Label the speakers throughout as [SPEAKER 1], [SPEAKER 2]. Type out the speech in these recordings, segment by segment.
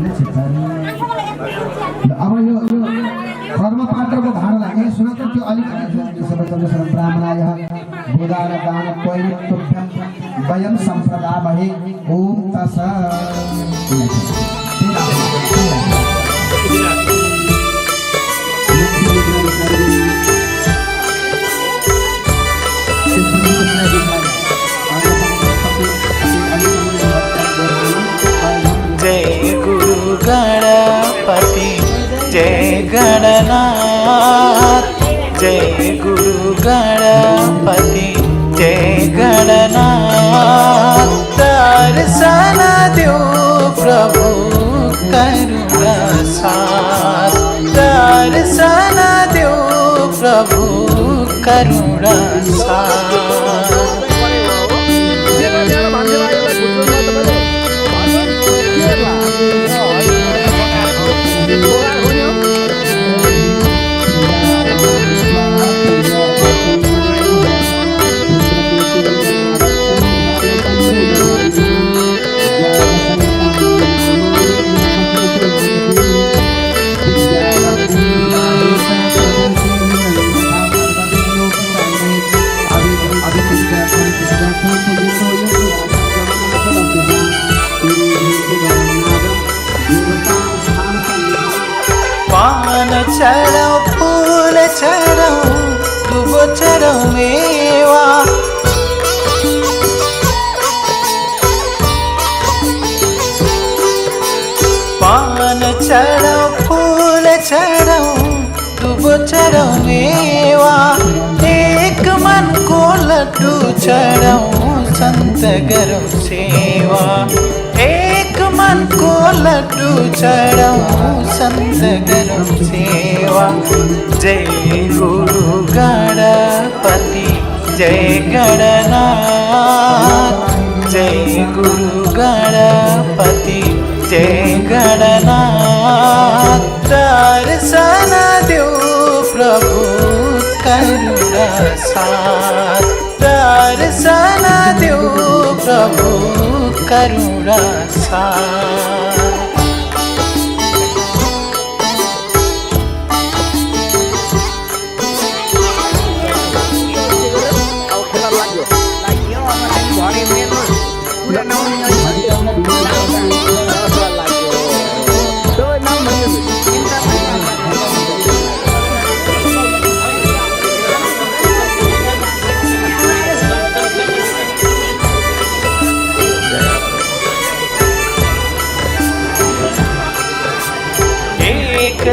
[SPEAKER 1] अब यो कर्म पात्रको भाडा लाग्यो सुन त त्यो अलिकति सबैतर्फ ब्राह्मणाय गोदान दान पैरित्वभ्यं वयं सम्प्रदामहे ओम तत्सत्।
[SPEAKER 2] जय गुरु गणपति जय गणनाथ, जय गुरु गणपति जय गणनाथ। दर्शन दो प्रभु करुणा साथ, दर्शन दो प्रभु करुणा साथ। पान चढ़ो फूल चढ़ो दुबो चढ़ो मेवा, पान चढ़ो फूल चढ़ो दुबो चढ़ो मेवा। एक मन को लड्डू चढ़ो संत करो सेवा, एक मन को लड्डू चढ़ो संत करो सेवा। जय गुरु गणपति जय गणनाथ, जय गुरु गणपति जय गणनाथ। दर्शन दो प्रभु करुणा साथ, दर्शन दो प्रभु करुणा साथ।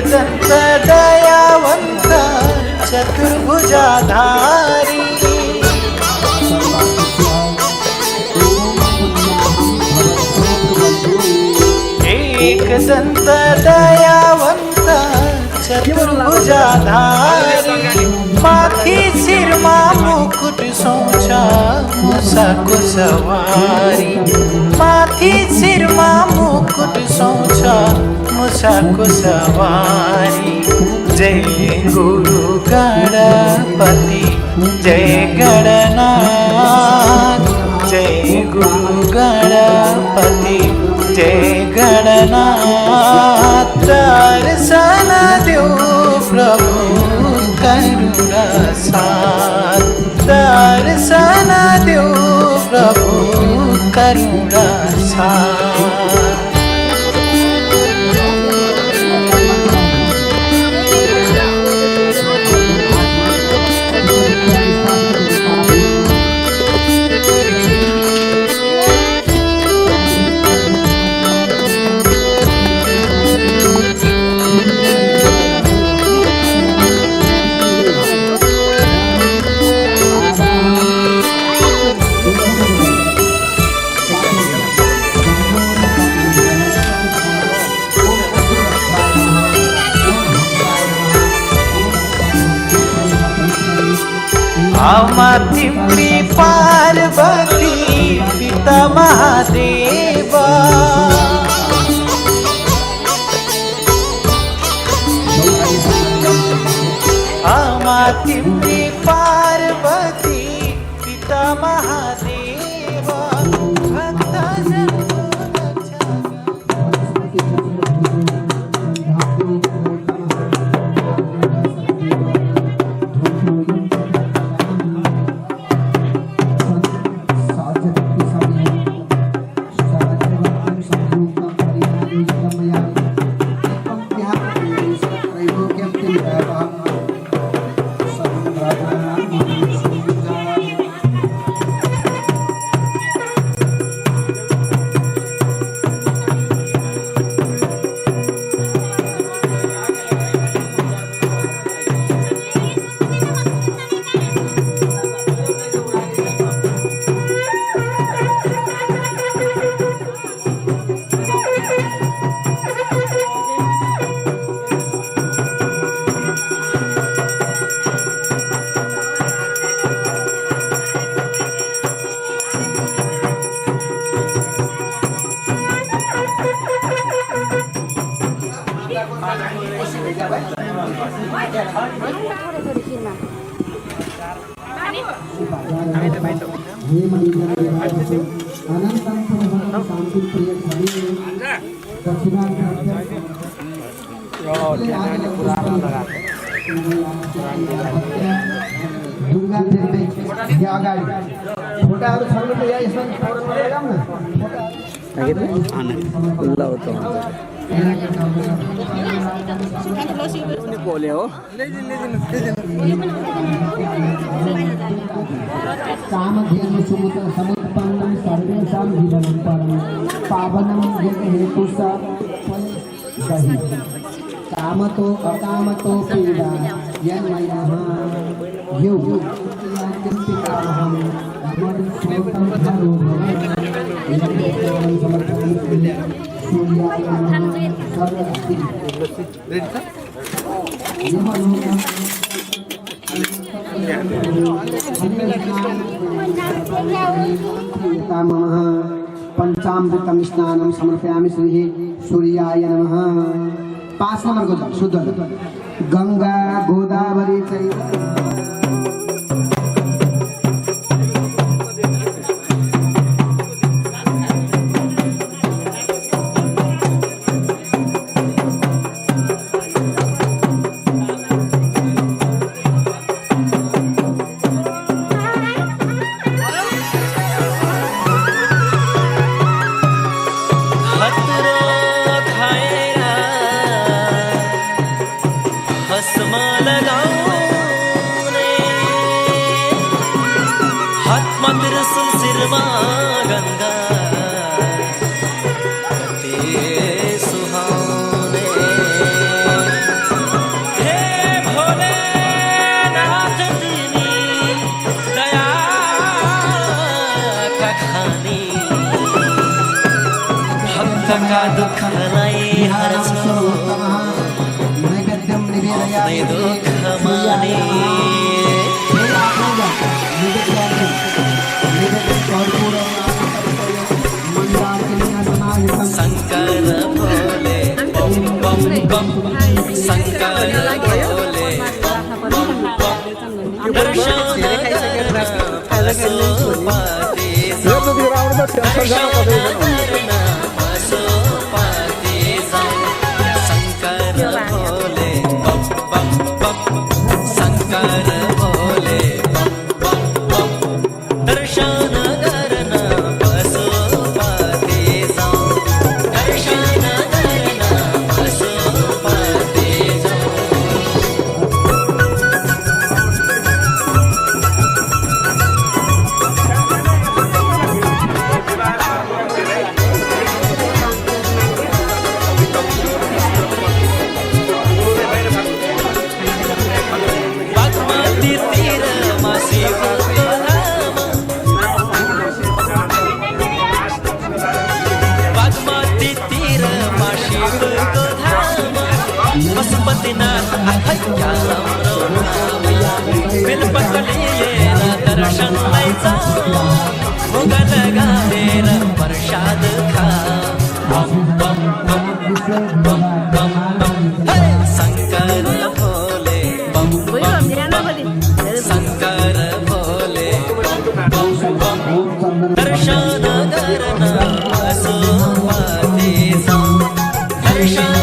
[SPEAKER 2] दंत दयावंत चतुर्भुजाधारी, एक दंत दयावंत चतुर्भुजाधारी। माथी सिरमा मुकुट सोचा मुसाको सवारी, माथी सिरमा मुकुट सोचा मुसाको सवारी। जय गुरु गणपति जय गणनाथ, जय गुरु गणपति जय गणनाथ। दर्शन दो प्रभु करुणा साथ, दर्शन दो प्रभु करुणा साथ। आमा तिम्री पार्वती पिता महादेवा, आमा तिम्री पार्वती पिता महादेवा। भक्तजन को रक्षा
[SPEAKER 1] हे मणिधर देवापासून अनंत पुनः शांती प्रिय झाली दुर्गा देवी या अगाडि फोटाहरू छन् त या यसमा फोटो लगाउँ न
[SPEAKER 3] खुल्ला होतो बोले हो
[SPEAKER 1] कामधेनु समुत्पन्नं सर्वेषां जीवनं परं पावनं यत् हेतुः दहि कामतो अकामतो पीडा यन्मयः यो चिन्तिकामहं मधुस्रोतं धरो भवन् समर्पयामि सूर्याय नमः सर्वस्ति पंचामृतम स्नानम समर्पयामि श्री सूर्याय नमः 5 नंबर को शुद्ध गंगा गोदावरी
[SPEAKER 2] का दुख लाई हरसो अपने दुख माने शंकर भोले बम बम बम शंकर भोले बम बम दर्शन पशुपतिनाथ अहल्या बिलपकलियेन दर्शन लैचा मुगल गावेर प्रसाद खा बम बम बम बम बम बम हे शंकर भोले बम बम बम शंकर भोले बम बम दर्शन करना पशुपति दर्शन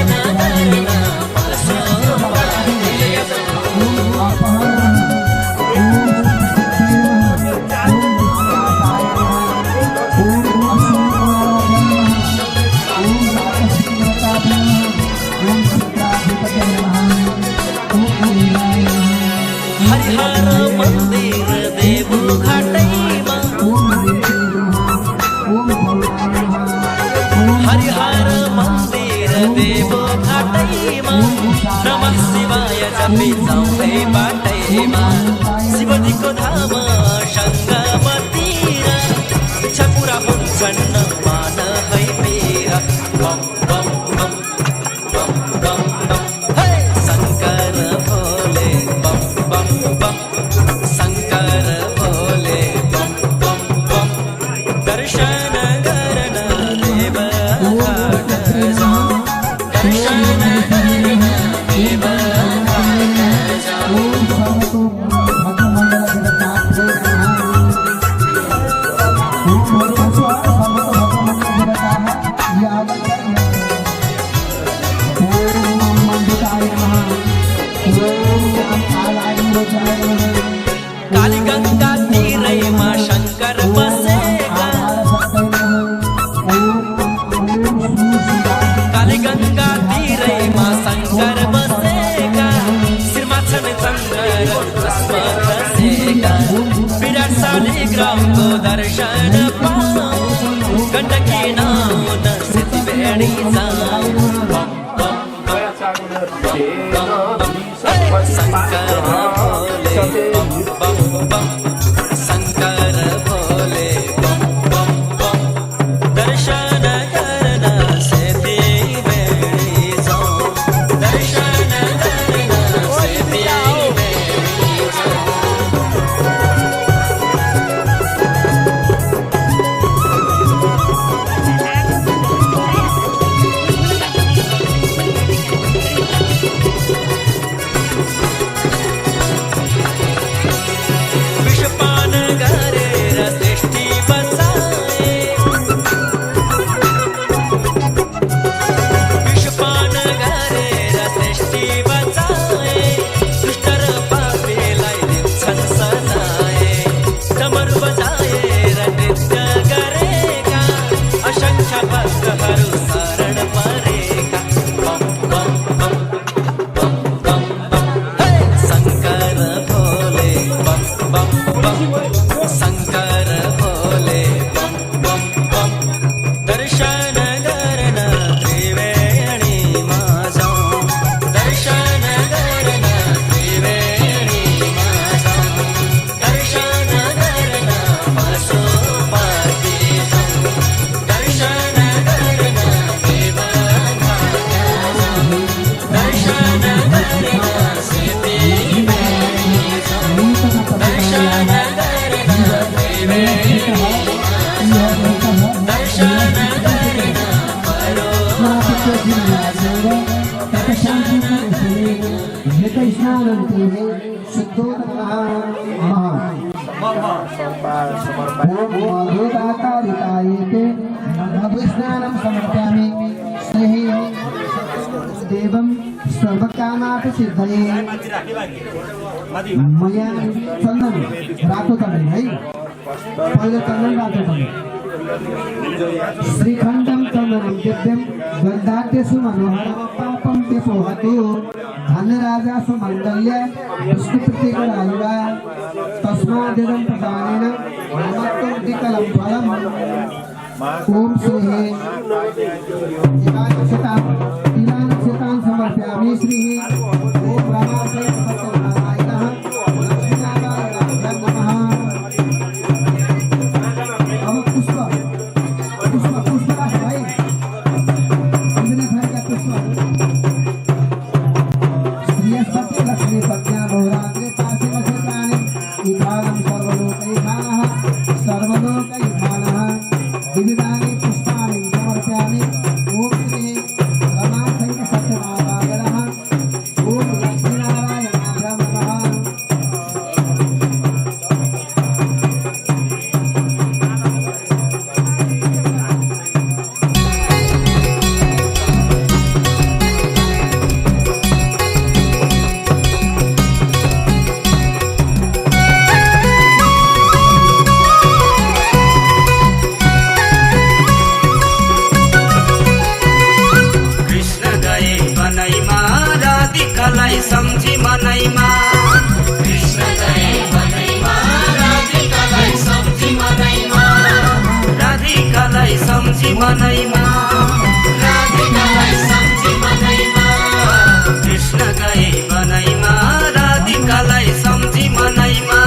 [SPEAKER 2] हरिहर मंदिर देव घाटैमा हरिहर मंदिर देव घाटैमा नमः शिवाय जपी जाउँदै बाटैमा शिवजीको धाम सङ्गमतिर इच्छा पुरा हुन्छन् मान है मेरा बम बम बम बम बम बम हे शङ्कर भोले बम बम बम शङ्कर भोले बम बम बम दर्शन गर्न देव घाट जाऊँ दर्शन गर्न देव घाट जाऊँ काली गंगा तीरैमा शंकर बसेका काली गंगा तीरैमा शंकर बसेका शिरमा छन् चन्द्र भस्म खसेका विराट शालिग्रामको दर्शन पाऊँ गण्डकी नाउन सेती भेडी जाऊँ शंकर भोले बम बम बम शंकर भोले बम बम बम दर्शन गर्न सेती भेडी जाऊँ दर्शन गर्न सेती भेडी जाऊँ विषपान गरेर सृष्टि बचाए विषपान गरेर सृष्टि बचाए दुष्ट र पापीलाई दिन्छन् सजाय डमरू बजाएर नृत्य गरेका असंख्य भक्तहरू शरण परेका बम बम बम बम बम बम हे शंकर भोले बम बम बम शंकर भोले बम बम बम दर्शन गर्न त्रिवेणीमा जाऊँ दर्शन गर्न त्रिवेणीमा जाऊँ दर्शन गर्न पशुपति जाऊँ दर्शन गर्न देव घाट जाऊँ दर्शन गर्न सेती भेडी जाऊँ दर्शन गर्न त्रिवेणी दर्शन गर्न परो
[SPEAKER 1] स्नानं समर्पयामि श्री देवं सर्वकामापि सिद्धये मया चन्दन रातो चन्दन है पहिलो चन्दन रातो चन्दन श्रीखण्डं चन्दनं दिव्यं गन्धाद्यसु मनोहरं पापं त्यपोहतु धनराजा सुमङ्गल्य विष्णुप्रतिकरायुवा तस्मादिदं प्रदानेन ममत्वं विकलं फलम् ओम श्री इलानक्षतान् समर्पयामि श्री ओम रामाय सत्यनारायणः लक्ष्मीनारायणाय नमः अब पुष्प पुष्प पुष्प भाई अंजलि भाई का पुष्प श्रीयस्पति लक्ष्मी प्रज्ञा बहुरात्रे तासे वचनानि इधानं सर्वलोकैधानः सर्वलोकैधानः विविधानि पुष्पाणि समर्पयामि ओम श्री रमासहित सत्यनारायणः ओम लक्ष्मीनारायणाय नमः
[SPEAKER 3] राधिकालाई सम्झी मनैमा
[SPEAKER 2] कृष्ण गए बनैमा राधिकालाई सम्झी मनैमा
[SPEAKER 3] राधिकालाई सम्झी मनैमा
[SPEAKER 2] राधिकालाई सम्झी मनैमा
[SPEAKER 3] कृष्ण गए बनैमा राधिकालाई सम्झी मनैमा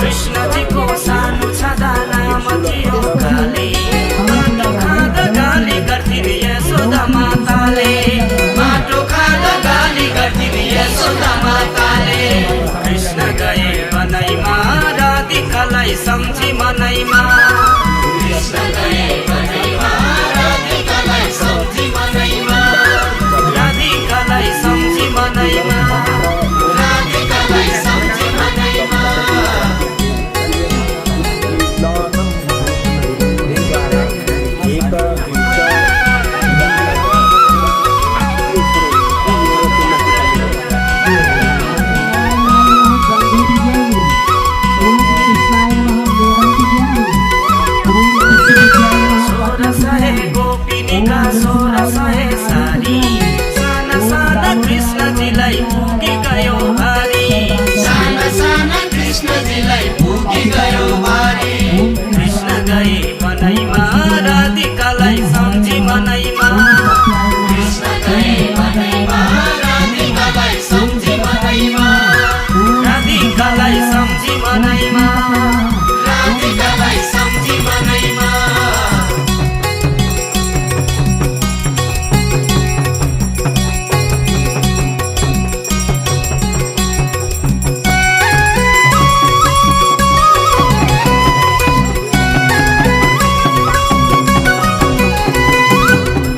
[SPEAKER 3] कृष्णजीको सानो छँदा नाम थियो काली माटो खाँदा गाली गर्थिन् यशोदा माताले
[SPEAKER 2] माटो खाँदा गाली गर्थिन् यशोदा माताले
[SPEAKER 3] कृष्ण गए बनैमा राधिकालाई सम्झी मनैमा
[SPEAKER 2] कृष्ण गए बनैमा राधिकालाई सम्झी मनैमा
[SPEAKER 3] राधिकालाई सम्झी मनैमा
[SPEAKER 2] राधिकालाई सम्झी मनैमा
[SPEAKER 3] सोह्र सय गोपिनीका 1600 सारी साना साना कृष्णजीलाई पुगी गयो भारी
[SPEAKER 2] साना साना कृष्णजीलाई पुगी गयो भारी
[SPEAKER 3] कृष्ण गए बनैमा राधिकालाई सम्झी मनैमा
[SPEAKER 2] कृष्ण गए बनैमा राधिकालाई सम्झी मनैमा
[SPEAKER 3] राधिकालाई सम्झी मनैमा
[SPEAKER 2] राधिकालाई सम्झी मनैमा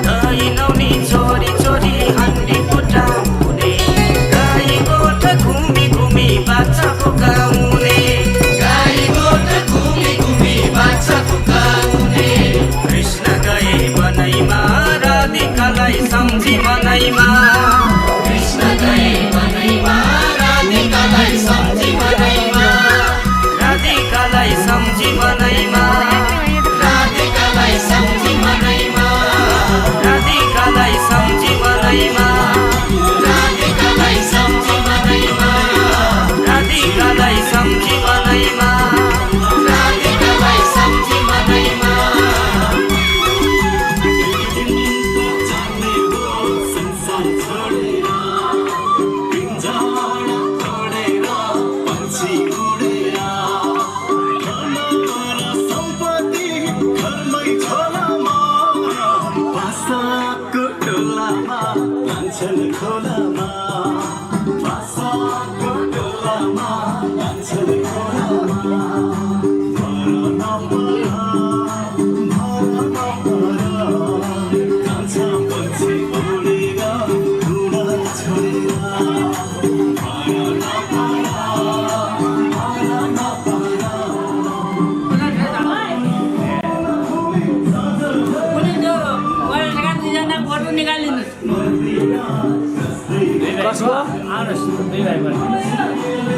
[SPEAKER 3] दही नौनी छोरी छोरी हन्डी फुटाउने गाई गोठ घुमी घुमी बाछा फुकाउने
[SPEAKER 2] गाई गोठ घुमी घुमी बाछा फुकाउने
[SPEAKER 3] कृष्ण गए बनैमा राधिकालाई सम्झी मनैमा
[SPEAKER 2] कृष्ण गए बनैमा राधिकालाई सम्झी मनैमा
[SPEAKER 3] राधिकालाई सम्झी मनैमा
[SPEAKER 2] राधिकालाई सम्झी मनैमा
[SPEAKER 3] राधिकालाई सम्झी मनैमा
[SPEAKER 2] राधिकालाई सम्झी मनैमा
[SPEAKER 3] राधिकालाई सम्झी मनैमा
[SPEAKER 2] राधिकालाई सम्झी मनैमा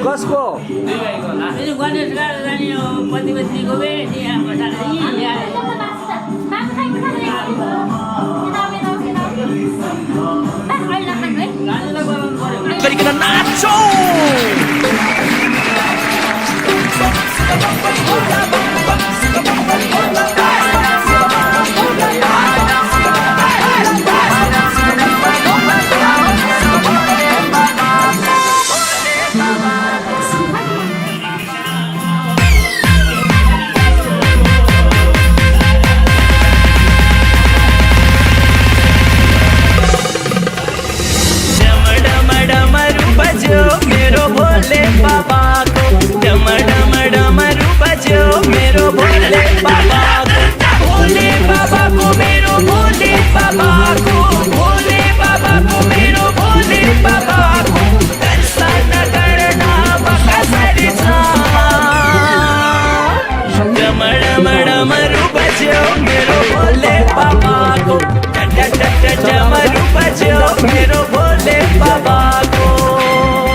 [SPEAKER 4] कसको
[SPEAKER 5] गणेश जाने पति पत्नीको
[SPEAKER 4] गरिकन नाचौ
[SPEAKER 3] डमरू बजो मेरो भोले बाबा को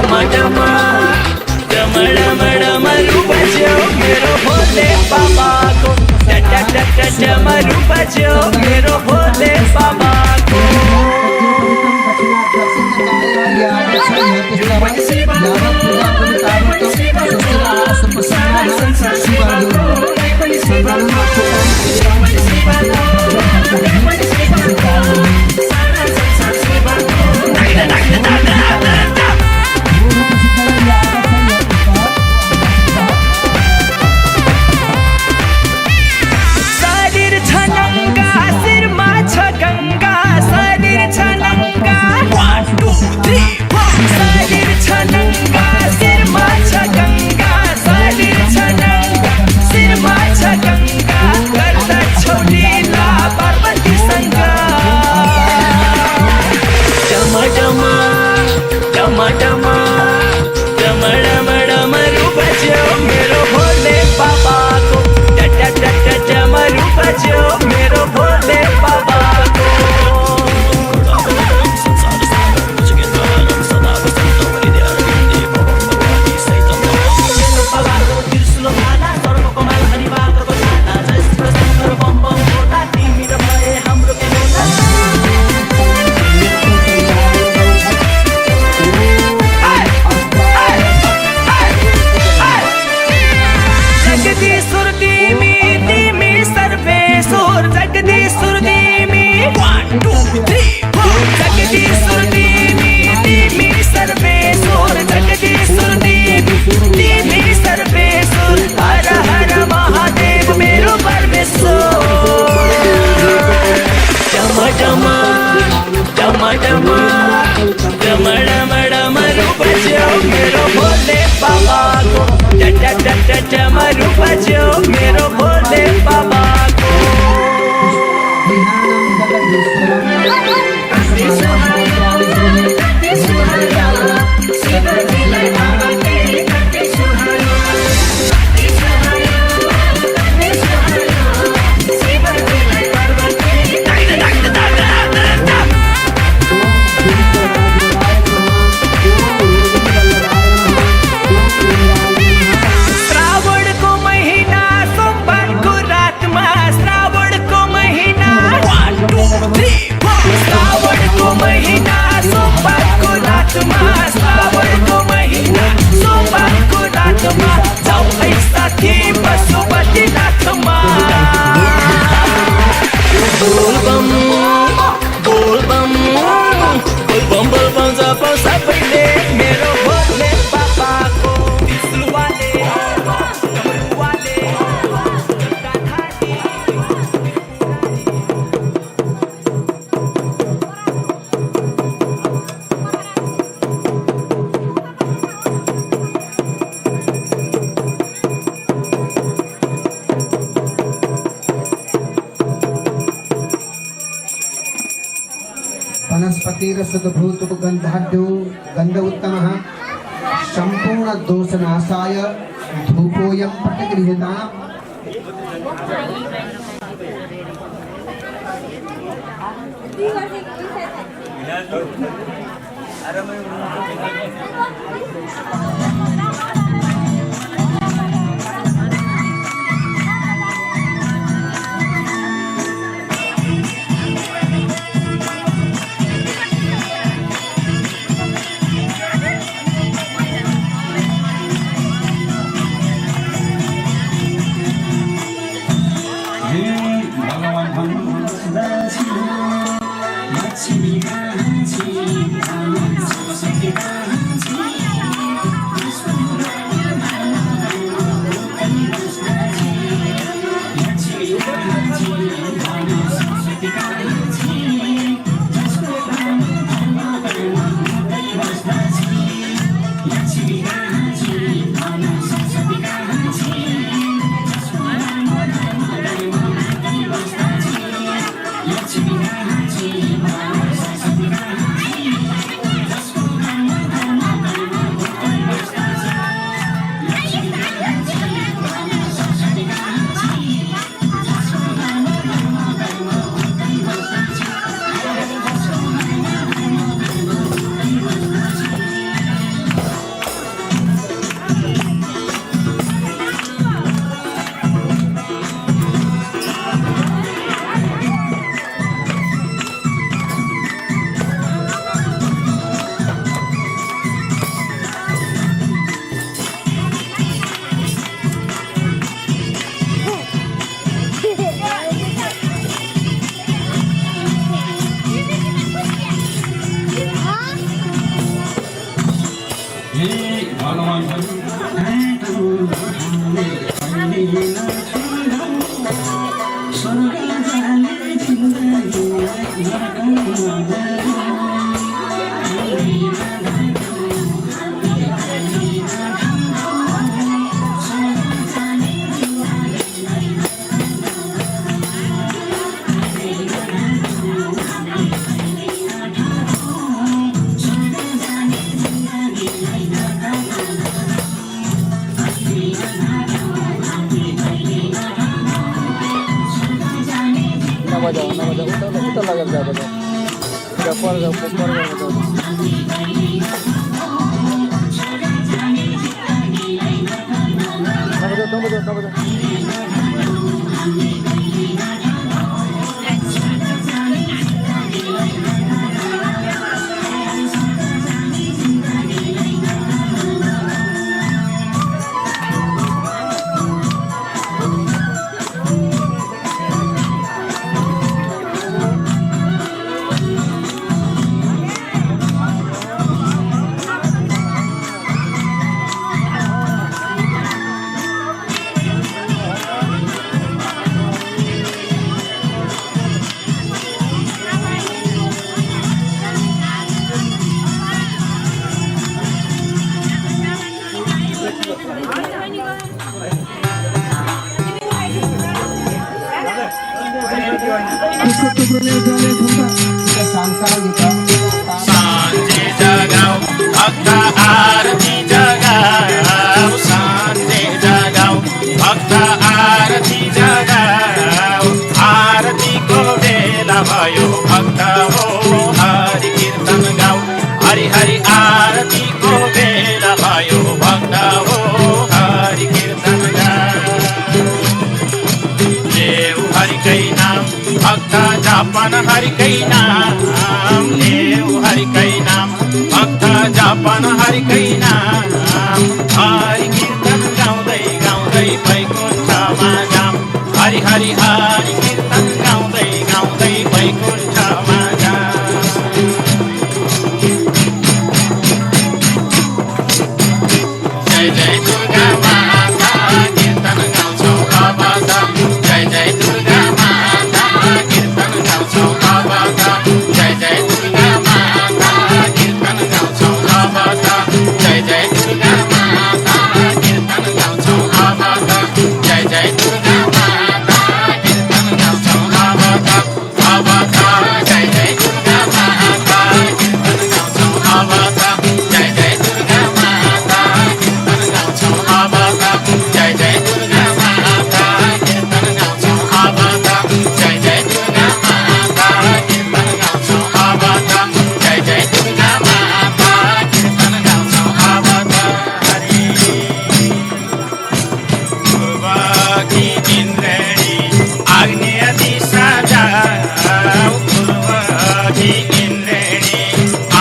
[SPEAKER 4] बज्यो मेरो भोले बाबाको डमरू बज्यो मेरो भोले बाबाको डमरू बज्यो मेरो भोले बाबाको डमरू बज्यो मेरो भोले बाबाको डमरू बज्यो मेरो भोले बाबाको डमरू बज्यो मेरो भोले बाबाको सबैले मेरो भोले बाबाको
[SPEAKER 1] वनस्पतिरसद्भूतो गन्धाढ्यो गन्ध उत्तमः सम्पूर्ण दोषनाशाय धूपोऽयं प्रतिगृह्यताम्
[SPEAKER 6] शान्ति जगाऊ भक्त आरती जगाऊ शान्ति जगाऊ भक्त आरती जगाऊ आरतीको बेला भयो भक्त हो हरि कीर्तन गाऊ हरि हरि आरतीको बेला भयो भक्त हो हरि कीर्तन गाऊ देव हरिकै नाम भक्त जापन हरिकै नाम देव हरिकै नाम भक्त जापन हरिकै नाम हरि कीर्तन गाउँदै गाउँदै वैकुण्ठमा जाम हरि हरि हरि कीर्तन गाउँदै गाउँदै वैकुण्ठमा जाम जय जय दुर्गा माता कीर्तन गाउँछौ अब त जय जय दुर्गा माता कीर्तन गाउँछौ अब त जय जय दुर्गा माता कीर्तन गाउँछौ अब त जय जय दुर्गा माता कीर्तन गाउँछौ अब त जय जय दुर्गा माता कीर्तन गाउँछौ अब त जय जय दुर्गा माता कीर्तन गाउँछौ अब त जय जय दुर्गा माता कीर्तन गाउँछौ अब त जय जय दुर्गा माता कीर्तन गाउँछौ अब त जय जय दुर्गा माता कीर्तन गाउँछौ अब त जय जय दुर्गा माता कीर्तन गाउँछौ अब त हरि पूर्वकी इन्द्रेणी आग्नेय दिशा जाऊ पूर्वकी इन्द्रेणी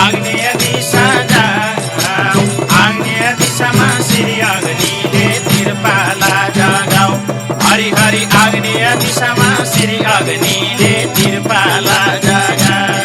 [SPEAKER 6] आग्नेय दिशा जाऊ आग्नेय दिशामा श्री अग्निले तिरपाला जगाऊ हरि हरि आग्नेय दिशामा श्री अग्निले तिरपाला जगाऊ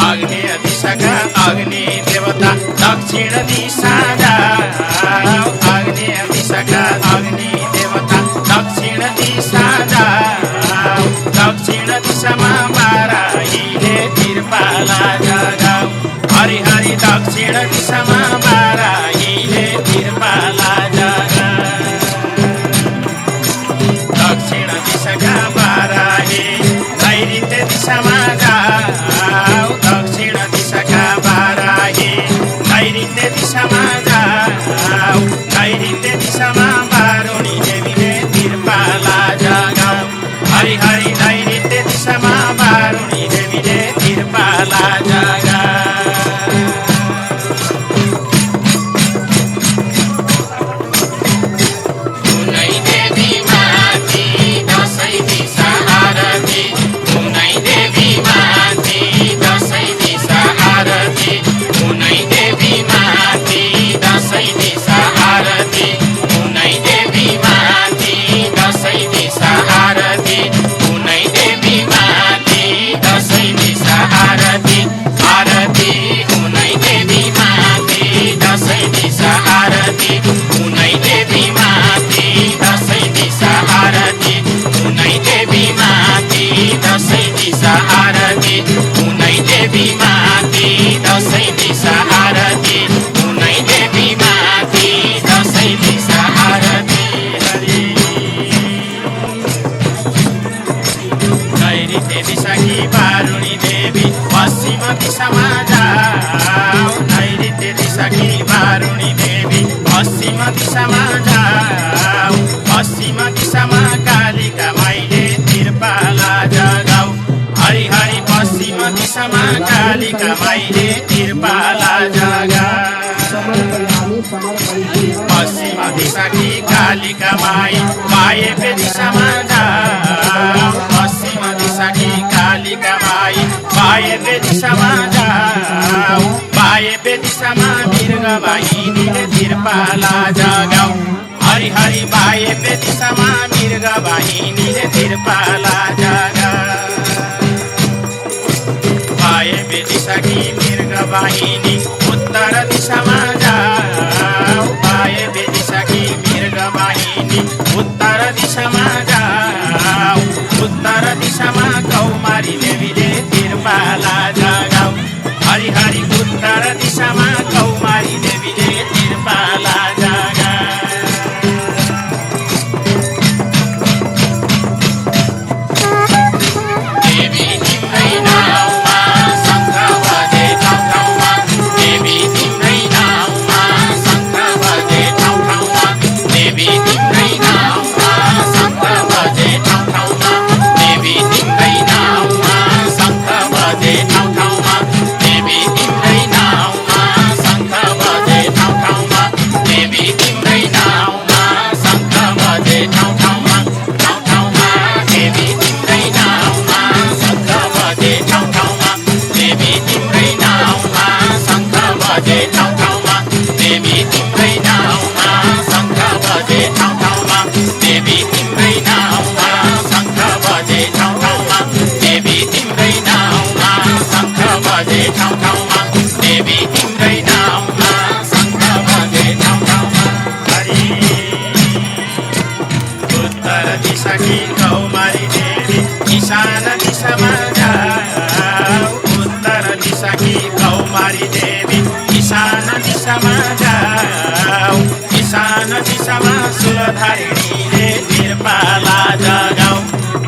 [SPEAKER 6] आग्नेय दिशाका अग्नि देवता दक्षिण दिशा जाऊ आग्नेय दिशाका अग्नि देवता दक्षिण दिशा जाऊ दक्षिण दिशामा बाराहीले तिरपाला जगाऊ हरि हरि दक्षिण दिशामा बाराहीले तिरपाला जगाऊ दक्षिण दिशाका बाराही नैऋत्य दिशामा जाऊ दक्षिण दिशाका बाराही नैऋत्य दिशामा जाऊ नैऋत्य दिशामा बारुणी देवीले तिरपाला जगाऊ हरि हरि नैऋत्य दिशामा बारुणी देवीले तिरपाला जगाऊ कुनै देवी माथि दसैँ दिशा आरती कुनै देवी माथि दसैँ दिशा आरती कुनै देवी माथि दसैँ दिशा आरती कुनै देवी माथि दसैँ दिशा आरती कुनै देवी माथि दसैँ दिशा आरती आरती कुनै देवी माथि दसैँ दिशा आरती कुनै देवी माथि दसैँ दिशा आरती कुनै देवी माथि दसैँ दिशा आरती कुनै देवी माथि दसैँ दिशा आरती कुनै देवी माथि दसैँ दिशा आरती हरि नैऋत्य दिशाकी बारुणी देवी पश्चिम दिशामा जाऊ नैऋत्य दिशाकी बारुणी देवी पश्चिम दिशामा जाऊ पश्चिम दिशामा कालिका माईले तिरपाला जगाऊ माइले तिरपाला जगा
[SPEAKER 1] समर्पयामि समर्पयन्ति
[SPEAKER 6] पश्चिम दिशाकी कालिका माई वायव्य दिशामा जाऊ पश्चिम दिशाकी कालिका माई वायव्य दिशामा जाऊ वायव्य दिशामा मृग वाहिनीले तिरपाला जगाऊ हरि हरि वायव्य दिशामा मृग वाहिनीले तिरपाला जगाऊ वायव्य दिशाकी मृग वाहिनी उत्तर दिशामा जाऊ वायव्य दिशाकी मृग वाहिनी उत्तर दिशामा जाऊ उत्तर दिशामा कौमारी देवीले तिरपाला जगाऊ हरि हरि उत्तर दिशामा कौमारी देवीले तिरपाला जगाऊ देवी तिम्रै नाउँमा शङ्ख बजे ठाउँ ठाउँमा देवी तिम्रै नाउँमा शङ्ख बजे ठाउँ ठाउँमा देवी तिम्रै नाउँमा शङ्ख बजे ठाउँ ठाउँमा देवी तिम्रै नाउँमा शङ्ख बजे ठाउँ ठाउँमा देवी तिम्रै नाउँमा शङ्ख बजे ठाउँ ठाउँमा देवी तिम्रै नाउँमा शङ्ख बजे ठाउँ ठाउँमा ठाउँ ठाउँमा देवी तिम्रै नाउँमा शङ्ख बजे ठाउँ ठाउँमा देवी तिम्रै नाउँमा शङ्ख बजे ठाउँ ठाउँमा देवी तिम्रै नाउँमा शङ्ख बजे ठाउँ ठाउँमा देवी तिम्रै नाउँमा शङ्ख बजे ठाउँ ठाउँमा देवी तिम्रै नाउँमा शङ्ख बजे ठाउँ ठाउँमा देवी तिम्रै नाउँमा शङ्ख बजे ठाउँ ठाउँमा हरि उत्तर दिशाकी कौमारी देवी ईशान दिशामा जाऊ उत्तर दिशाकी कौमारी देवी ईशान दिशामा जाऊ ईशान दिशामा सुलधारिणीले तिरपाला जगाऊ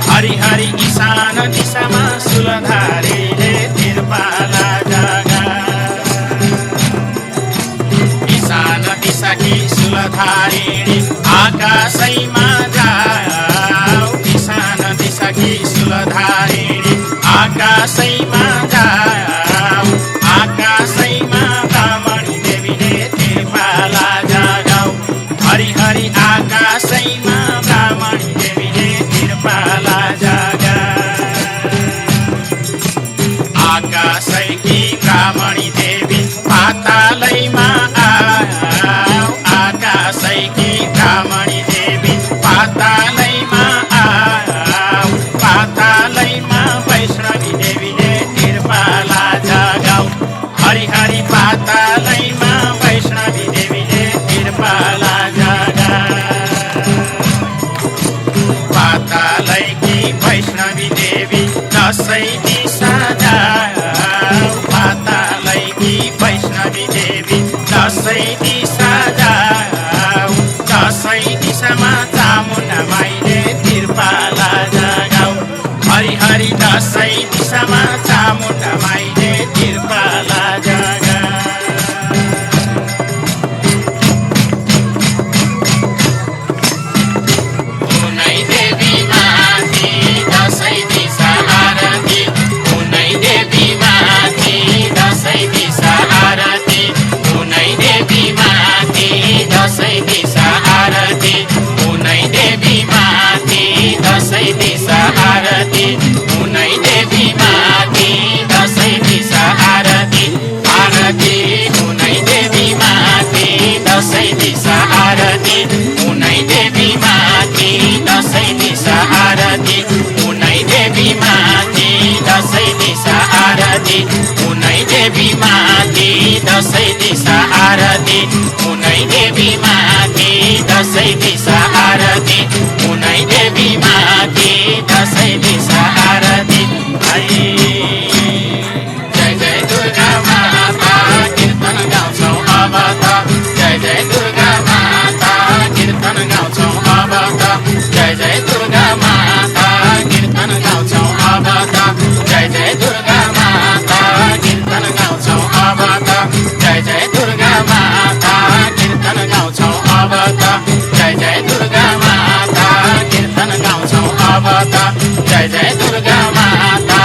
[SPEAKER 6] हरि हरि ईशान दिशामा सुलधारीले तिरपाला जगाऊ ईशान दिशाकी सुलधारिणी आकाशैमा जाऊ ईशान दिशाकी सुलधारिणी आकाशैमा जाऊ आकाशैमा ब्राह्मणी देवीले तिरपाला जगाऊ हरि हरि आकाशैमा ब्राह्मणी देवीले तिरपाला जगाऊ आकाशैकी ब्राह्मणी देवी पातालैमा आऊ आकाशैकी ब्राह्मणी देवी पातालैमा आऊ पातालैमा वैष्णवी देवीले तिरपाला जगाऊ हरि हरि पातालैमा वैष्णवी देवीले तिरपाला जगाऊ पातालैकी वैष्णवी देवी दसैँ दिशा जाऊ पातालैकी वैष्णवी देवी दसैँ दिशा जाऊ दसैँ दिशामा चामुण्डा माइले तिरपाला जगाऊ हरि हरि दसैँ दिशामा चामुण्डा माइले तिरपाला जगाऊ उनै देवी माथि दसैँ दिशा आरती उनै देवी माथि दसैँ दिशा आरती उनै देवी माथि दसैँ दिशा आरती उनै देवी माथि दसैँ दिशा आरती उनै देवी माथि दसैँ दिशा आरती आरती उनै देवी माथि दसैँ दिशा आरती उनै देवी माथि दसैँ दिशा आरती उनै देवी माथि दसैँ दिशा आरती उनै देवी माथि दसैँ दिशा आरती उनै देवी माथि दसैँ दिशा आरती उनै देवी माथि दसैँ दिशा आरती हरि जय जय दुर्गा माता कीर्तन गाउँछौ अब त जय जय दुर्गा माता कीर्तन गाउँछौ अब त जय जय दुर्गा माता कीर्तन गाउँछौ अब त जय जय दुर्गा माता कीर्तन गाउँछौ अब त जय जय दुर्गा माता कीर्तन गाउँछौ अब त जय जय दुर्गा माता कीर्तन गाउँछौ अब त जय जय दुर्गा माता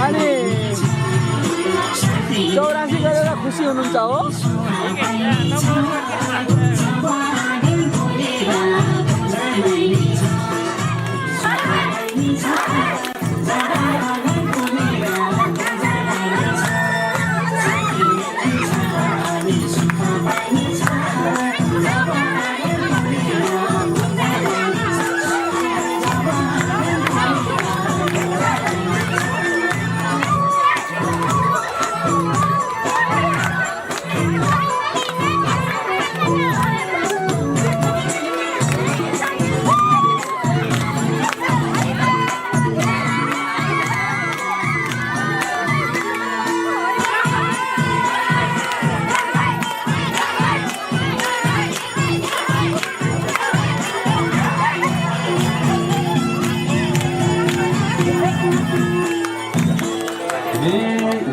[SPEAKER 4] अनि 84 गरेर खुसी हुनुहुन्छ हो?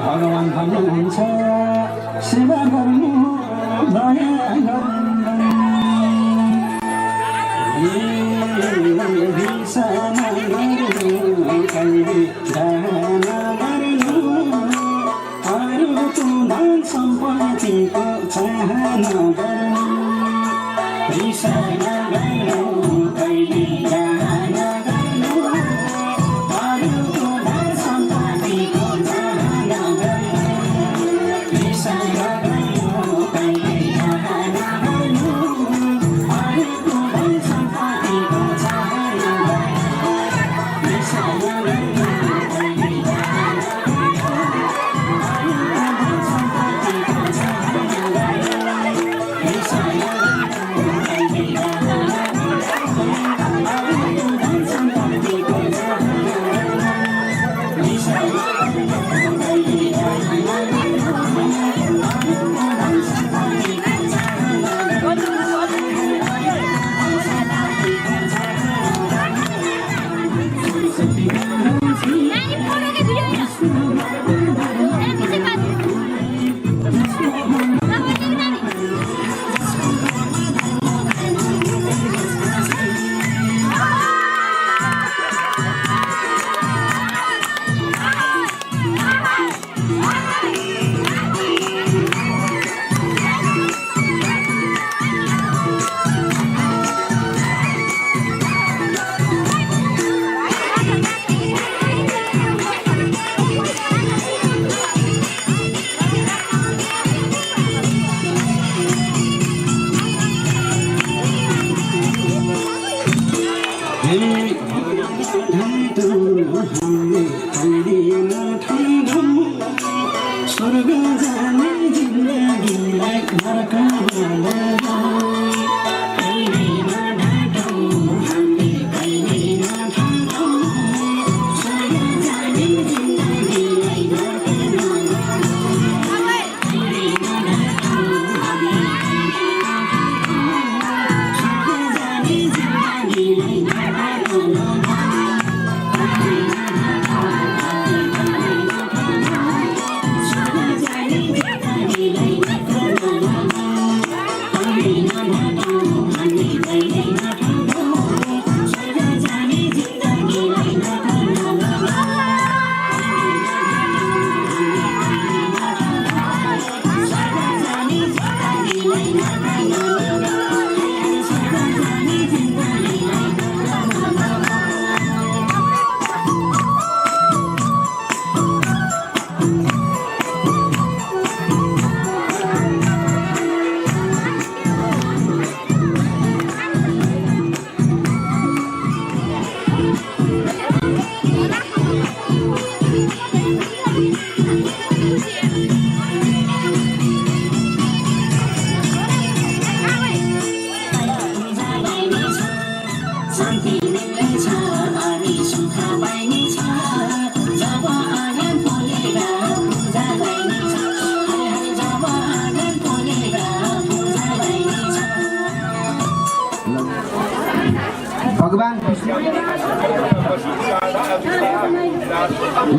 [SPEAKER 7] भगवान भन्नुहुन्छ सेवा गर्नु दया अरूको धन सम्पत्तिको चाहना गर्नु रिसा नगर्नु कहिले चाहना गर्नु अरूको धन सम्पत्तिको चाहना गर्नु रिसा नगर्नु कहिले चाहना गर्नु अरूको धन सम्पत्तिको चाहना गर्नु रिसा नगर्नु कहिले चाहना गर्नु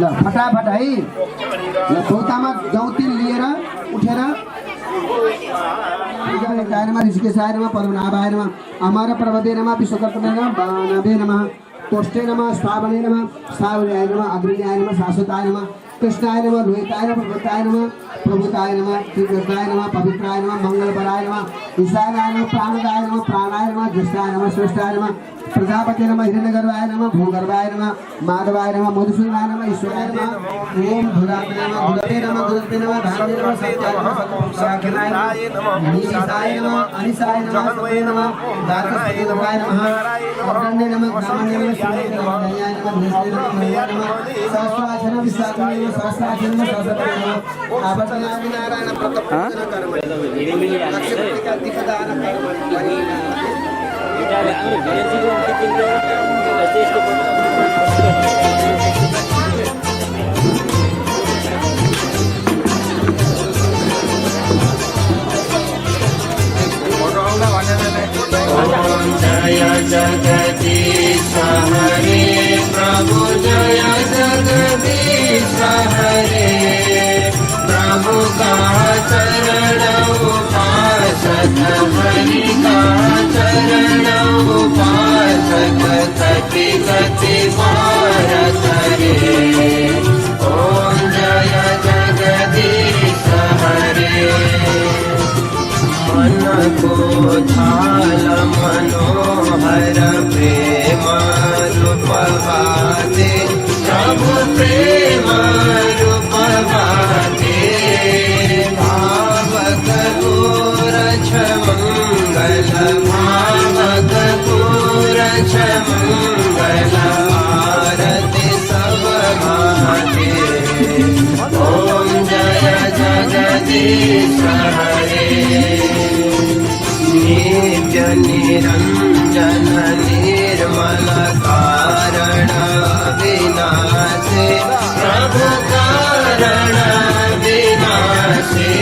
[SPEAKER 1] ल फटाफट है ल गौतामा गौतिल लिएर उठेर पूजाले नमा ऋषिकेशाय नमा पद्मनाभाय नमा अमर पर्वते नमा विश्वकर्तने नमा बाणवे नमा तोष्टे नमा श्रावणे नमा श्रावण्याय नमा अग्नियाय नमा शाश्वताय नमा कृष्णाय नमः लोहिताय नमः प्रभुताय नमः त्रिकृताय नमः पवित्राय नमः मंगलपराय नमः ईशानाय नमः प्राणदाय नमः प्राणाय नमः ज्येष्ठाय नमः श्रेष्ठाय नमः प्रजापति नमः हिरण्यगर्भाय नमः भूगर्भाय नमः माधवाय नमः मधुसूदनाय नमः ईश्वराय नमः ओम धुराते नमः धुरते नमः धुरते नमः धारते नमः सत्याय नमः सत्पुरुषाय नमः नीलिसाय नमः अनिसाय नमः सत्ये नमः दातस्पति नमः अरण्य नमः ग्रामण्य नमः शिवाय नमः दयाय नमः निष्ठे नमः मयाय नमः सहस्राचरण विशाखाय नमः सहस्राचरण सहस्रपते नमः आवर्तनाय नारायण प्रतपना कर्म लक्ष्मीका दीपदान कर्म
[SPEAKER 6] जय जगदीश हरे प्रभु जय जगदीश हरे प्रभु का चरण उपासक हरि का चरण उपासक कति कति भारत रे ओम जय जगदीश हरे मन को झाल मनोहर प्रेम रूपवादे प्रभु प्रेम रूपवादे भावक गोरक्ष मंगल भावक गोरक्ष मंगल आरती सब भाते ओम जय जगदीश हरे नित्य निरंजन निर्मल कारण विनाशे प्रभु कारण विनाशे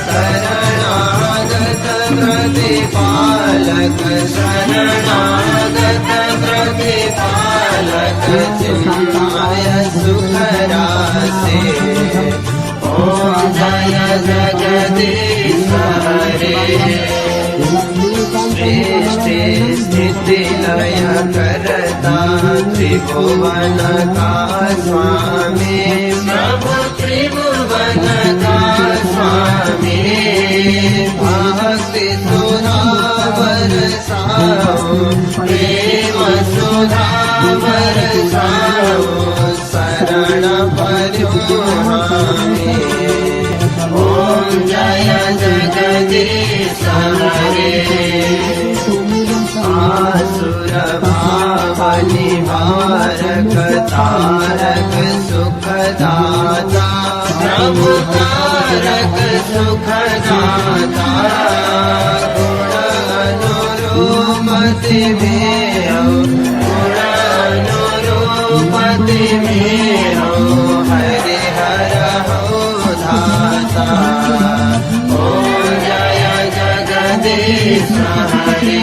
[SPEAKER 6] शरणागत प्रतिपालक शरणागत प्रतिपालक चिन्मय सुखरासे ओम जय जगदीश हरे सृष्टि स्थिति लय करता त्रिभुवन का स्वामी प्रभु त्रिभुवन का स्वामी भक्ति सुधा बरसाओ प्रेम सुधा बरसाओ शरण पर्यो हमें ओम जय जगदीश हरे आसुर भाव निवारक तारक सुखदाता प्रभु तारक सुखदाता गुण अनुरूपति में गुण अनुरूपति में हरे हर हो धाता ओम जय जगदीश हरे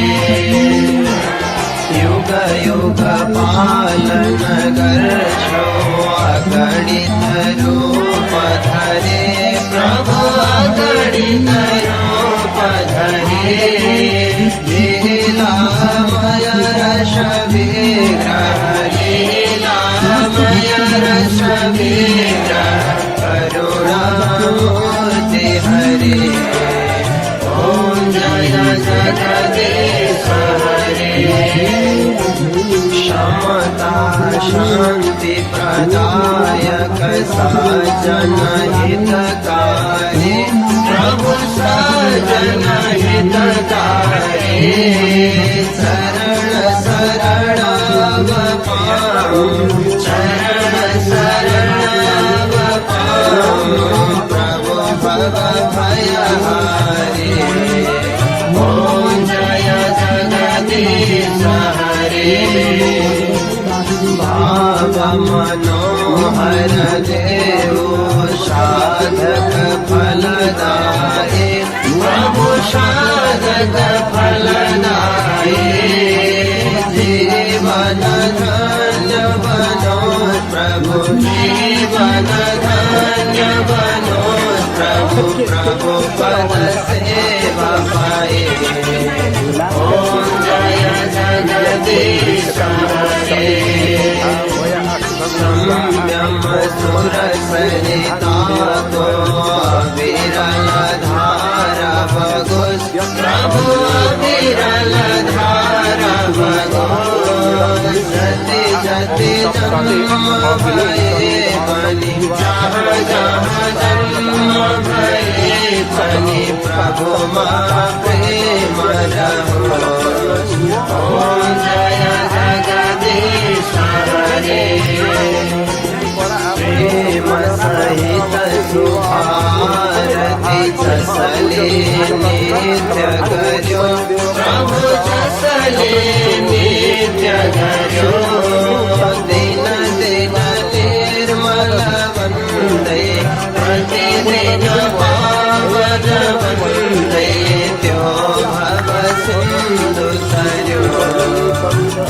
[SPEAKER 6] युग युग पालन गर्छो अगणित रूप धरे प्रभु अगणित रूप धरे लीलामय रस विग्रह लीलामय रस विग्रह करुणामूर्ति हरे ओम जय जगदीश हरे समता शांति प्रदायक सजन हितकारी प्रभु सजन हितकारी शरण शरण पाओ शरण शरण पाओ प्रभु भव भयहारी ओम जय जगदीश हरे भाव मनोहर देव साधक फलदाये प्रभु साधक फलदाये जीवन धन्य बनो प्रभु
[SPEAKER 2] प्रभु जीवन धन्य बनोस् प्रभु प्रभु पद सेवा पाए ओम जय जगदीश हरे संयम सुर सरिता को विरल धारा भगोस प्रभु विरल धारा भगोस जति जति जन्म भये बनि जहाँ जहाँ जन्म भये बनि प्रभु माँ प्रेम रहोस ओम जय जगदीश हरे प्रेम सहित सुभारति जसले नित्य गर्यो प्रभु जसले नित्य गर्यो दिन दिन निर्मल वन्दे प्रतिदिन पावन वन्दे त्यो भव सिन्धु सर्यो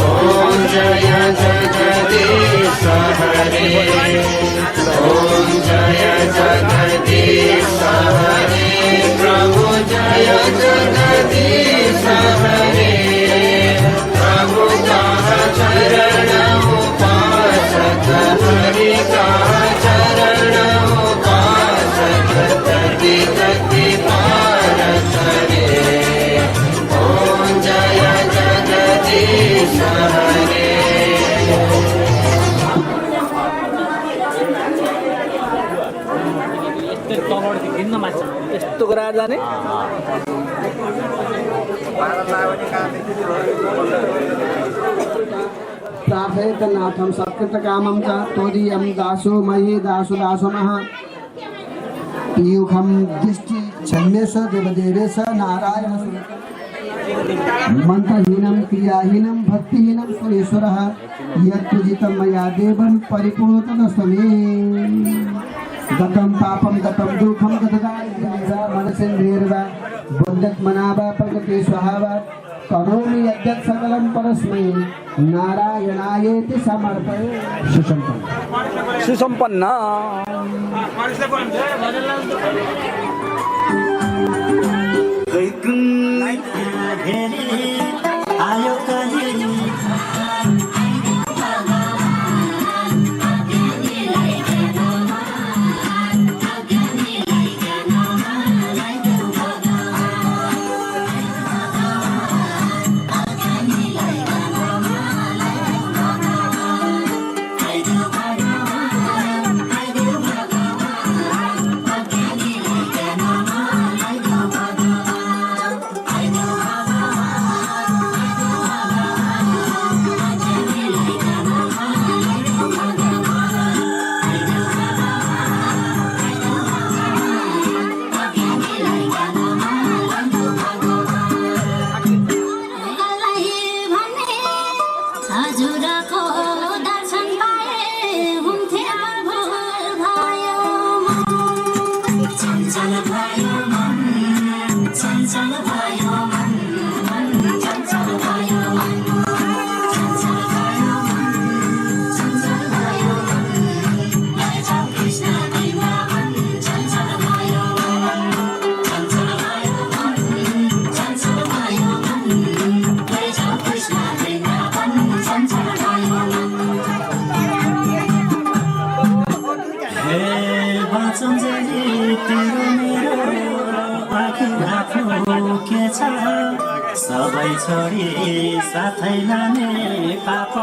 [SPEAKER 2] ओम जय जगदीश हरे ओम जय जगदीश हरे प्रभु जय जगदीश हरे प्रभु कहा चरण उपासक हरि कहा चरण उपासक तति तति पार करे ओम जय जगदीश हरे
[SPEAKER 4] तलबाट घिन्न मान्छ यस्तो गराएर जाने
[SPEAKER 1] प्रार्थयत नाथम सत्कृत कामं च तोदीयं दासो मयि दासो दासमः पीयूखं दृष्टि छन्मेश देवदेवेश नारायण मंत्रहीनं क्रियाहीनं भक्तिहीनं सुरेश्वरः यत्पूजितं मया देवं परिपूर्णतमस्मि गतं पापं गतं दुःखं गतदारिद्र्यं मनसेन्द्रियर्वा बुद्ध्यात्मनावा प्रकृति स्वभावा करोमि यद्यत् सकलं परस्मै नारायणायेति समर्पये
[SPEAKER 4] सुसम्पन्न
[SPEAKER 7] आयो कहिले सबै छोडी साथै लाने पाप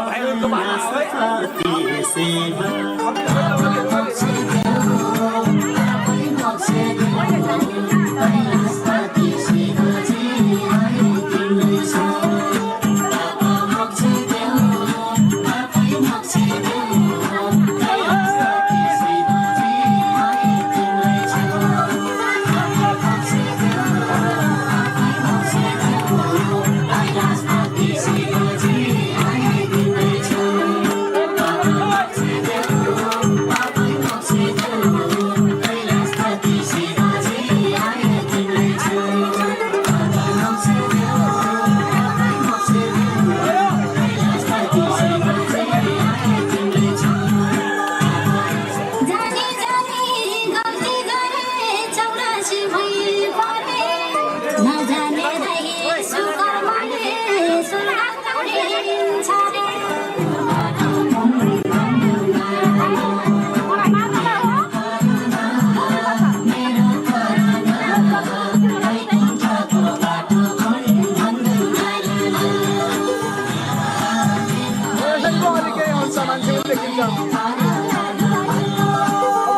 [SPEAKER 4] देखिन्छ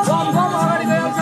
[SPEAKER 4] बम अगाडि गइहाल्छ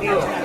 [SPEAKER 8] छैन